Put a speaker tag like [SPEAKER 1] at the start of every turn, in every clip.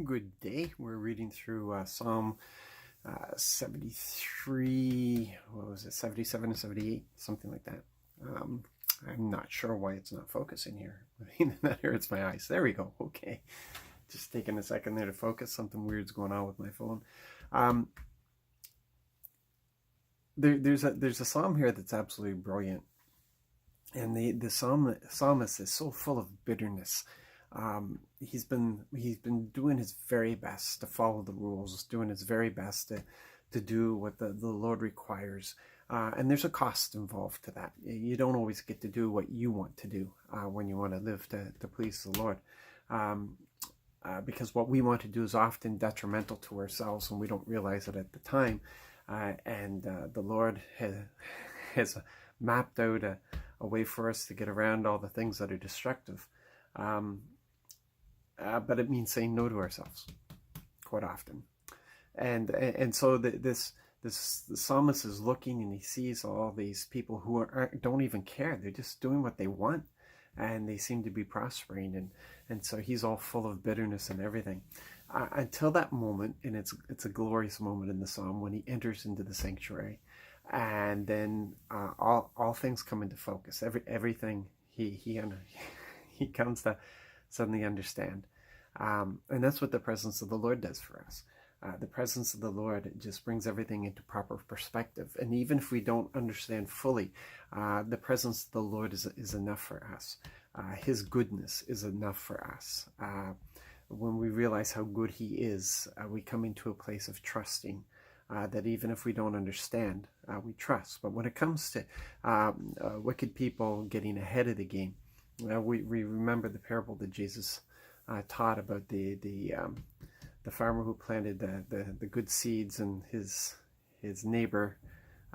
[SPEAKER 1] Good day. We're reading through Psalm 73, what was it, 77 and 78, something like that. I'm not sure why it's not focusing here. That hurts my eyes. There we go. Okay. Just taking a second there to focus. Something weird's going on with my phone. There's a psalm here that's absolutely brilliant. And the psalmist is so full of bitterness. He's been doing his very best to follow the rules, doing his very best to do what the Lord requires. And there's a cost involved to that. You don't always get to do what you want to do when you want to live to please the Lord. Because what we want to do is often detrimental to ourselves, and we don't realize it at the time. And the Lord has mapped out a way for us to get around all the things that are destructive. But it means saying no to ourselves quite often. And so the psalmist is looking, and he sees all these people who don't even care. They're just doing what they want, and they seem to be prospering. And so he's all full of bitterness and everything. Until that moment, and it's a glorious moment in the psalm when he enters into the sanctuary. And then all things come into focus. Everything he comes to suddenly understand. And that's what the presence of the Lord does for us. The presence of the Lord just brings everything into proper perspective. And even if we don't understand fully, the presence of the Lord is enough for us. His goodness is enough for us. When we realize how good he is, we come into a place of trusting. That even if we don't understand, we trust. But when it comes to wicked people getting ahead of the game, we remember the parable that Jesus taught about the farmer who planted the good seeds, and his neighbor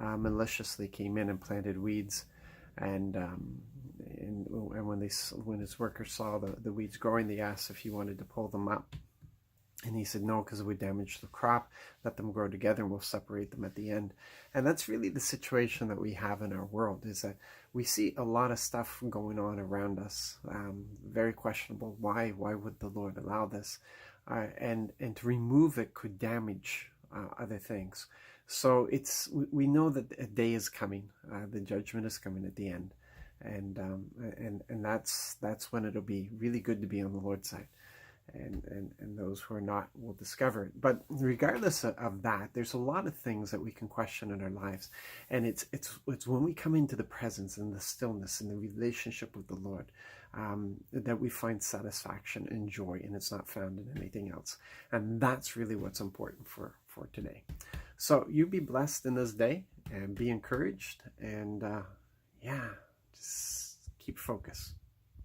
[SPEAKER 1] maliciously came in and planted weeds, and when his workers saw the weeds growing, they asked if he wanted to pull them up. And he said, no, because it would damage the crop. Let them grow together and we'll separate them at the end. And that's really the situation that we have in our world, is that we see a lot of stuff going on around us. Very questionable. Why would the Lord allow this? And to remove it could damage other things. So we know that a day is coming. The judgment is coming at the end. And that's when it'll be really good to be on the Lord's side. And those who are not will discover it. But regardless of that, there's a lot of things that we can question in our lives, and it's when we come into the presence and the stillness and the relationship with the Lord that we find satisfaction and joy, and it's not found in anything else. And that's really what's important for today. So you be blessed in this day and be encouraged, and just keep focus.